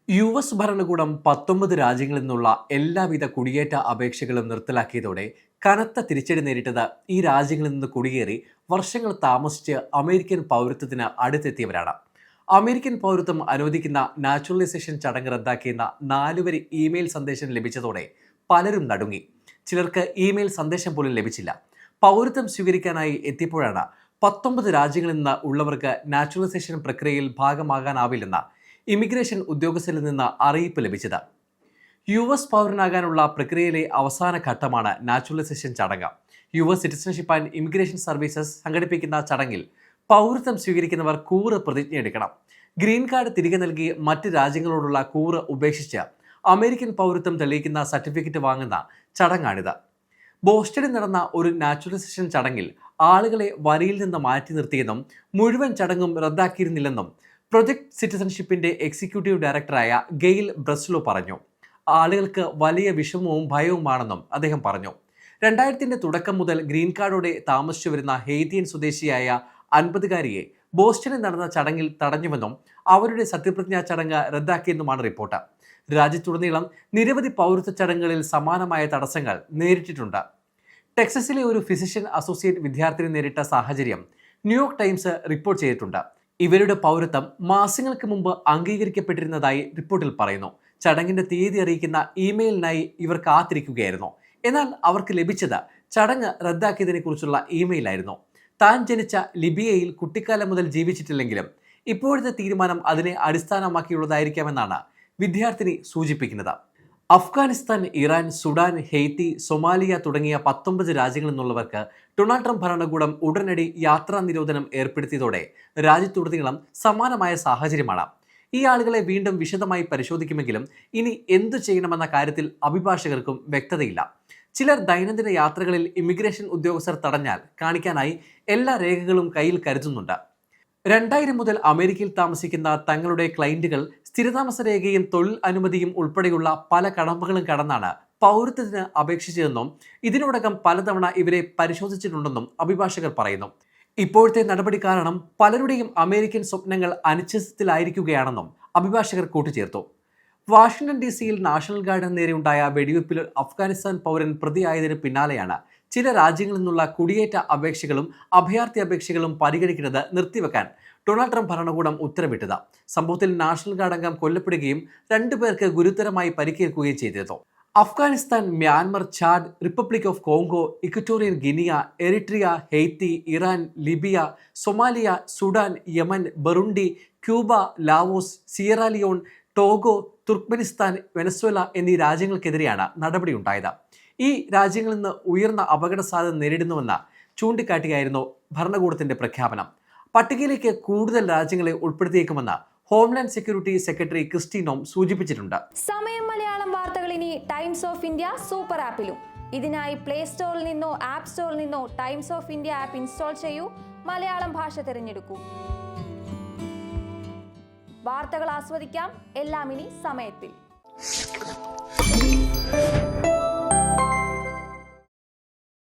US. ഭരണകൂടം 19 രാജ്യങ്ങളിൽ നിന്നുള്ള എല്ലാവിധ കുടിയേറ്റ അപേക്ഷകളും നിർത്തലാക്കിയതോടെ കനത്ത തിരിച്ചടി നേരിട്ടത് ഈ രാജ്യങ്ങളിൽ നിന്ന് കുടിയേറി വർഷങ്ങൾ താമസിച്ച് അമേരിക്കൻ പൗരത്വത്തിന് അടുത്തെത്തിയവരാണ്. അമേരിക്കൻ പൗരത്വം അനുവദിക്കുന്ന നാച്ചുറലൈസേഷൻ ചടങ്ങ് റദ്ദാക്കിയെന്ന 4 വരി ഇമെയിൽ സന്ദേശം ലഭിച്ചതോടെ പലരും നടുങ്ങി. ചിലർക്ക് ഇമെയിൽ സന്ദേശം പോലും ലഭിച്ചില്ല. പൗരത്വം സ്വീകരിക്കാനായി എത്തിയപ്പോഴാണ് 19 രാജ്യങ്ങളിൽ നിന്ന് ഉള്ളവർക്ക് നാച്ചുറലൈസേഷൻ പ്രക്രിയയിൽ ഭാഗമാകാനാവില്ലെന്ന ഇമിഗ്രേഷൻ ഉദ്യോഗസ്ഥരിൽ നിന്ന് അറിയിപ്പ് ലഭിച്ചത്. യു.എസ്. പൗരനാകാനുള്ള പ്രക്രിയയിലെ അവസാന ഘട്ടമാണ് നാച്ചുറലൈസേഷൻ ചടങ്ങ്. US. Citizenship and immigration services സംഘടിപ്പിക്കുന്ന ചടങ്ങിൽ പൗരത്വം സ്വീകരിക്കുന്നവർ കൂറ് പ്രതിജ്ഞയെടുക്കണം. ഗ്രീൻ കാർഡ് തിരികെ നൽകി മറ്റ് രാജ്യങ്ങളോടുള്ള കൂറ് ഉപേക്ഷിച്ച് അമേരിക്കൻ പൗരത്വം തെളിയിക്കുന്ന സർട്ടിഫിക്കറ്റ് വാങ്ങുന്ന ചടങ്ങാണിത്. ബോസ്റ്റണിൽ നടന്ന ഒരു നാച്ചുറലൈസേഷൻ ചടങ്ങിൽ ആളുകളെ വരിയിൽ നിന്ന് മാറ്റി നിർത്തിയെന്നും മുഴുവൻ ചടങ്ങും റദ്ദാക്കിയിരുന്നില്ലെന്നും പ്രൊജക്ട് സിറ്റിസൺഷിപ്പിന്റെ എക്സിക്യൂട്ടീവ് ഡയറക്ടറായ ഗെയിൽ ബ്രസ്ലോ പറഞ്ഞു. ആളുകൾക്ക് വലിയ വിഷമവും ഭയവുമാണെന്നും അദ്ദേഹം പറഞ്ഞു. 2000-ന്റെ തുടക്കം മുതൽ ഗ്രീൻ കാർഡോടെ താമസിച്ചു വരുന്ന ഹെയ്ത്തിയൻ സ്വദേശിയായ 50-കാരിയെ ബോസ്റ്റണിൽ നടന്ന ചടങ്ങിൽ തടഞ്ഞുവെന്നും അവരുടെ സത്യപ്രതിജ്ഞാ ചടങ്ങ് റദ്ദാക്കിയെന്നുമാണ് റിപ്പോർട്ട്. രാജ്യത്തുടനീളം നിരവധി പൗരത്വ ചടങ്ങുകളിൽ സമാനമായ തടസ്സങ്ങൾ നേരിട്ടിട്ടുണ്ട്. ടെക്സസിലെ ഒരു ഫിസിഷ്യൻ അസോസിയേറ്റ് വിദ്യാർത്ഥിനി നേരിട്ട സാഹചര്യം ന്യൂയോർക്ക് ടൈംസ് റിപ്പോർട്ട് ചെയ്തിട്ടുണ്ട്. ഇവരുടെ പൗരത്വം മാസങ്ങൾക്ക് മുമ്പ് അംഗീകരിക്കപ്പെട്ടിരുന്നതായി റിപ്പോർട്ടിൽ പറയുന്നു. ചടങ്ങിന്റെ തീയതി അറിയിക്കുന്ന ഇമെയിലിനായി ഇവർ കാത്തിരിക്കുകയായിരുന്നു. എന്നാൽ അവർക്ക് ലഭിച്ചത് ചടങ്ങ് റദ്ദാക്കിയതിനെ കുറിച്ചുള്ള ഇമെയിലായിരുന്നു. താൻ ജനിച്ച ലിബിയയിൽ കുട്ടിക്കാലം മുതൽ ജീവിച്ചിട്ടില്ലെങ്കിലും ഇപ്പോഴത്തെ തീരുമാനം അതിനെ അടിസ്ഥാനമാക്കിയുള്ളതായിരിക്കാമെന്നാണ് വിദ്യാർത്ഥിനി സൂചിപ്പിക്കുന്നത്. Afghanistan, Iran, Sudan, Haiti, Somalia തുടങ്ങിയ 19 രാജ്യങ്ങളിൽ നിന്നുള്ളവർക്ക് ഡൊണാൾഡ് ട്രംപ് ഭരണകൂടം ഉടനടി യാത്രാ നിരോധനം ഏർപ്പെടുത്തിയതോടെ രാജ്യത്തുടനീളം സമാനമായ സാഹചര്യമാണ്. ഈ ആളുകളെ വീണ്ടും വിശദമായി പരിശോധിക്കുമെങ്കിലും ഇനി എന്തു ചെയ്യണമെന്ന കാര്യത്തിൽ അഭിഭാഷകർക്കും വ്യക്തതയില്ല. ചിലർ ദൈനംദിന യാത്രകളിൽ ഇമിഗ്രേഷൻ ഉദ്യോഗസ്ഥർ തടഞ്ഞാൽ കാണിക്കാനായി എല്ലാ രേഖകളും കയ്യിൽ കരുതുന്നുണ്ട്. 2000 മുതൽ അമേരിക്കയിൽ താമസിക്കുന്ന തങ്ങളുടെ ക്ലയന്റുകൾ സ്ഥിരതാമസ രേഖയും തൊഴിൽ അനുമതിയും ഉൾപ്പെടെയുള്ള പല കടമ്പകളും കടന്നാണ് പൗരത്വത്തിന് അപേക്ഷിച്ചതെന്നും ഇതിനോടകം പലതവണ ഇവരെ പരിശോധിച്ചിട്ടുണ്ടെന്നും അഭിഭാഷകർ പറയുന്നു. ഇപ്പോഴത്തെ നടപടി കാരണം പലരുടെയും അമേരിക്കൻ സ്വപ്നങ്ങൾ അനിശ്ചിതത്തിലായിരിക്കുകയാണെന്നും അഭിഭാഷകർ കൂട്ടിച്ചേർത്തു. വാഷിംഗ്ടൺ DC-യിൽ നാഷണൽ ഗാർഡിന് നേരെയുണ്ടായ വെടിവെപ്പിൽ അഫ്ഗാനിസ്ഥാൻ പൗരൻ പ്രതിയായതിന് പിന്നാലെയാണ് ചില രാജ്യങ്ങളിൽ നിന്നുള്ള കുടിയേറ്റ അപേക്ഷകളും അഭയാർത്ഥി അപേക്ഷകളും പരിഗണിക്കുന്നത് നിർത്തിവെക്കാൻ ഡൊണാൾഡ് ട്രംപ് ഭരണകൂടം ഉത്തരവിട്ടത്. സംഭവത്തിൽ നാഷണൽ ഗാർഡ് അംഗം കൊല്ലപ്പെടുകയും 2 പേർക്ക് ഗുരുതരമായി പരിക്കേൽക്കുകയും ചെയ്തിരുന്നു. Afghanistan, Myanmar, Chad, Republic of Congo, Equatorial Guinea, Eritrea, Haiti, Iran, Libya, Somalia, Sudan, Yemen, Burundi, Cuba, Laos, Sierra Leone, Togo, Turkmenistan, Venezuela എന്നീ രാജ്യങ്ങൾക്കെതിരെയാണ് നടപടിയുണ്ടായത്. ഈ രാജ്യങ്ങളിൽ നിന്ന് ഉയർന്ന അപകട സാധ്യത നേരിടുന്നുവെന്ന് ചൂണ്ടിക്കാട്ടിയായിരുന്നു ഭരണകൂടത്തിന്റെ പ്രഖ്യാപനം. പട്ടികയിലേക്ക് കൂടുതൽ രാജ്യങ്ങളെ ഉൾപ്പെടുത്തിയേക്കുമെന്ന് ഹോംലാൻഡ് സെക്യൂരിറ്റി സെക്രട്ടറി ക്രിസ്റ്റി നോം സൂചിപ്പിച്ചിട്ടുണ്ട്. സമയം മലയാളം വാർത്തകൾ ഇനി ടൈംസ് ഓഫ് ഇന്ത്യ സൂപ്പർ ആപ്പിലും. ഇതിനായി പ്ലേ സ്റ്റോറിൽ നിന്നോ ആപ്പ് സ്റ്റോറിൽ നിന്നോ times of India app install ചെയ്യൂ. മലയാളം ഭാഷ തിരഞ്ഞെടുക്കൂ. വാർത്തകൾ ആസ്വദിക്കാം. എല്ലാം ഇനി സമയത്തിൽ.